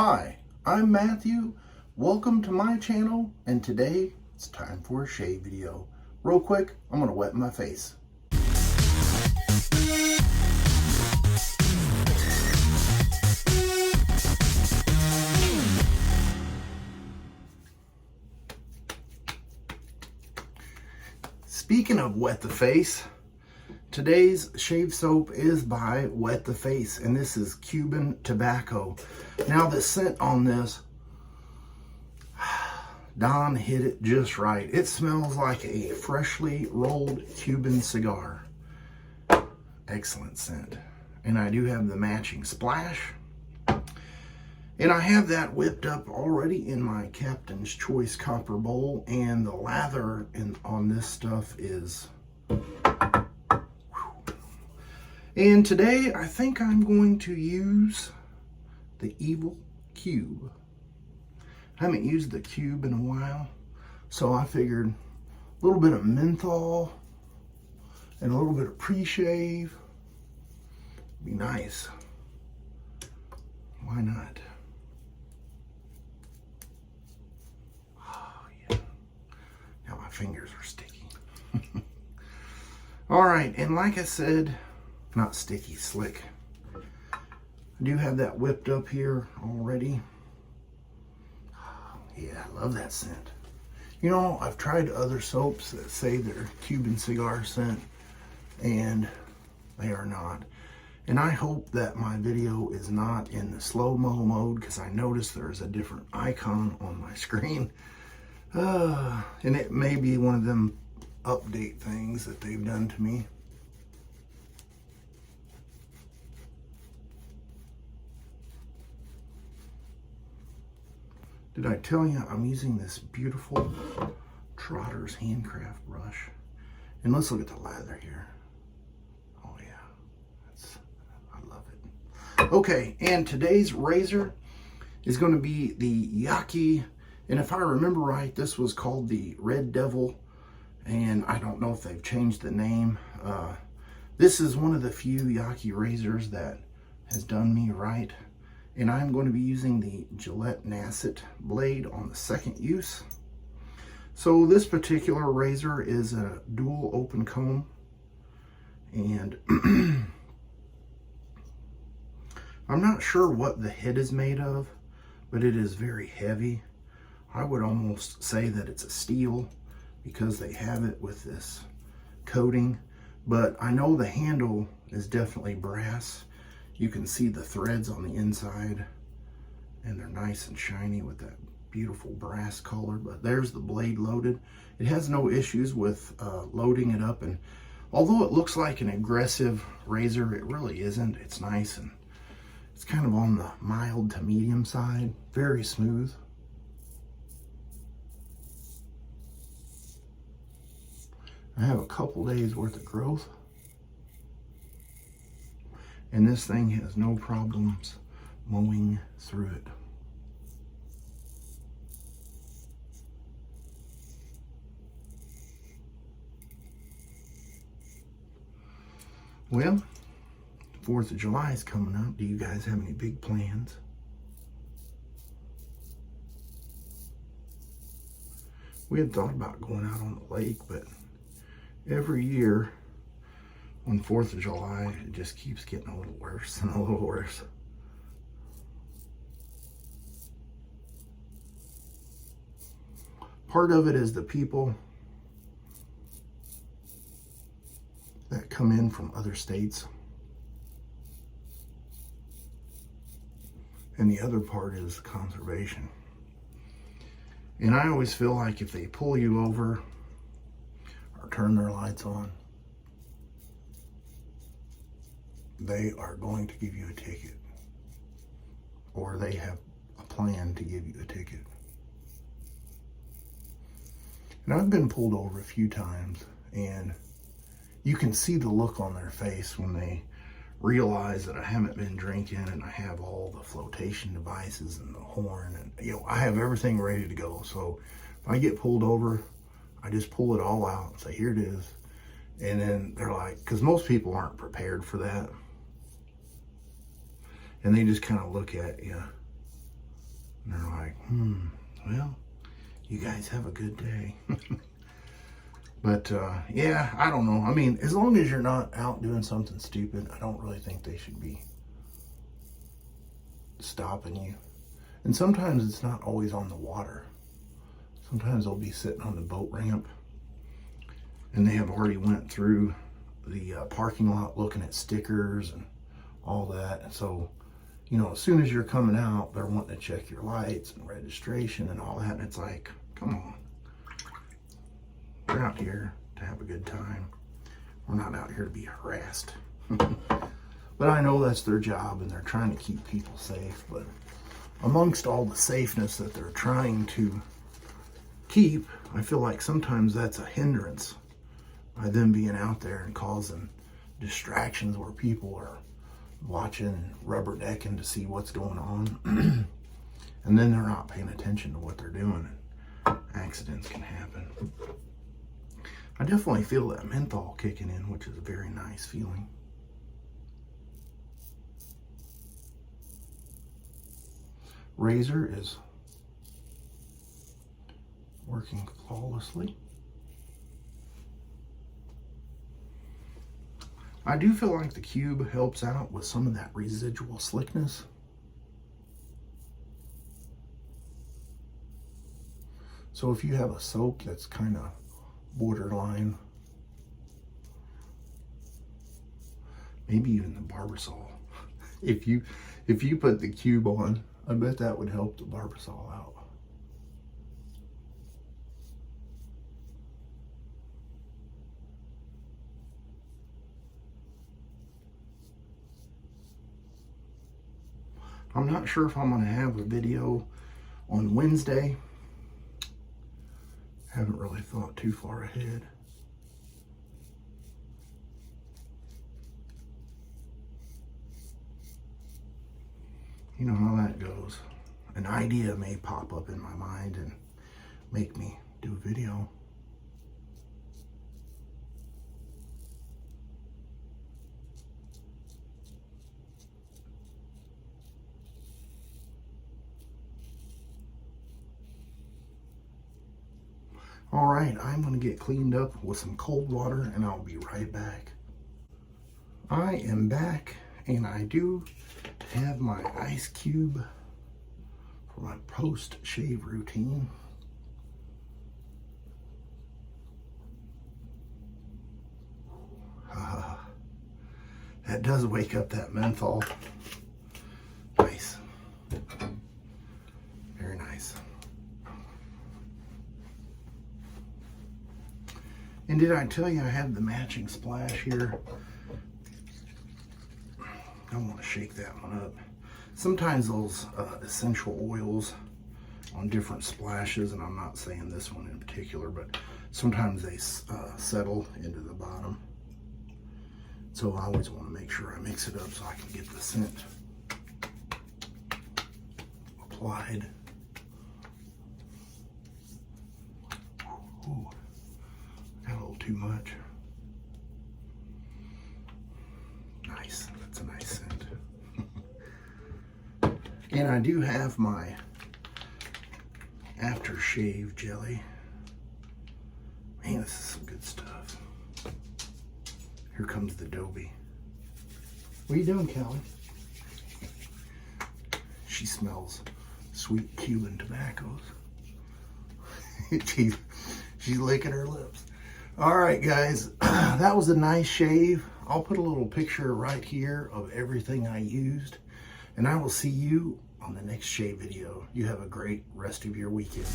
Hi, I'm Matthew. Welcome to my channel, and today it's time for a shave video. Real quick, I'm gonna wet my face. Speaking of wet the face, today's shave soap is by Wet the Face, and this is Cuban Tobacco. Now the scent on this, Don hit it just right. It smells like a freshly rolled Cuban cigar. Excellent scent. And I do have the matching splash. And I have that whipped up already in my Captain's Choice copper bowl, and the lather on this stuff is... And today I think I'm going to use the Evil Cube. I haven't used the Cube in a while, so I figured a little bit of menthol and a little bit of pre-shave would be nice. Why not? Oh yeah. Now my fingers are sticky. All right, and like I said, not sticky, slick. I do have that whipped up here already. Yeah, I love that scent. You know, I've tried other soaps that say they're Cuban cigar scent, and they are not. And I hope that my video is not in the slow-mo mode, because I noticed there's a different icon on my screen. And it may be one of them update things that they've done to me. Did I tell you I'm using this beautiful Trotters Handcraft brush? And let's look at the lather here. Oh yeah, I love it. Okay, and today's razor is going to be the Yaqi, and if I remember right, this was called the Red Devil, and I don't know if they've changed the name. This is one of the few Yaqi razors that has done me right. And I'm going to be using the Gillette Nacet blade on the second use. So this particular razor is a dual open comb. And I'm not sure what the head is made of, but it is very heavy. I would almost say that it's a steel because they have it with this coating. But I know the handle is definitely brass. You can see the threads on the inside, and they're nice and shiny with that beautiful brass color. But there's the blade loaded. It has no issues with loading it up, and although it looks like an aggressive razor, it really isn't. It's nice, and it's kind of on the mild to medium side. Very smooth. I have a couple days worth of growth. And this thing has no problems mowing through it. Well, 4th of July is coming up. Do you guys have any big plans? We had thought about going out on the lake, but every year on 4th of July, it just keeps getting a little worse and a little worse. Part of it is the people that come in from other states. And the other part is conservation. And I always feel like if they pull you over or turn their lights on, they are going to give you a ticket, or they have a plan to give you a ticket. And I've been pulled over a few times, and you can see the look on their face when they realize that I haven't been drinking and I have all the flotation devices and the horn, and you know, I have everything ready to go. So if I get pulled over, I just pull it all out and say, here it is. And then they're like, because most people aren't prepared for that. And they just kind of look at you And they're like, well, you guys have a good day. But yeah, I don't know. I mean, as long as you're not out doing something stupid, I don't really think they should be stopping you. And sometimes it's not always on the water. Sometimes they'll be sitting on the boat ramp and they have already went through the parking lot looking at stickers and all that. And so, you know, as soon as you're coming out, they're wanting to check your lights and registration and all that. And it's like, come on. We're out here to have a good time. We're not out here to be harassed. But I know that's their job and they're trying to keep people safe. But amongst all the safeness that they're trying to keep, I feel like sometimes that's a hindrance by them being out there and causing distractions where people are watching and rubbernecking to see what's going on. And then they're not paying attention to what they're doing. And accidents can happen. I definitely feel that menthol kicking in, which is a very nice feeling. Razor is working flawlessly. I do feel like the cube helps out with some of that residual slickness. So if you have a soap that's kind of borderline, maybe even the Barbasol, if you put the cube on, I bet that would help the Barbasol out. I'm not sure if I'm going to have a video on Wednesday. Haven't really thought too far ahead. You know how that goes. An idea may pop up in my mind and make me do a video. All right, I'm going to get cleaned up with some cold water and I'll be right back. I am back and I do have my ice cube for my post-shave routine. That does wake up that menthol. Nice. Very nice. And did I tell you I have the matching splash here? I want to shake that one up. Sometimes those essential oils on different splashes, and I'm not saying this one in particular, but sometimes they settle into the bottom. So I always want to make sure I mix it up so I can get the scent applied. Ooh, got a little too much. Nice, that's a nice scent. And I do have my aftershave jelly. Man, this is some good stuff. Here comes the Dobie. What are you doing, Callie? She smells sweet Cuban tobaccos. She's licking her lips. All right, guys, that was a nice shave. I'll put a little picture right here of everything I used, and I will see you on the next shave video. You have a great rest of your weekend.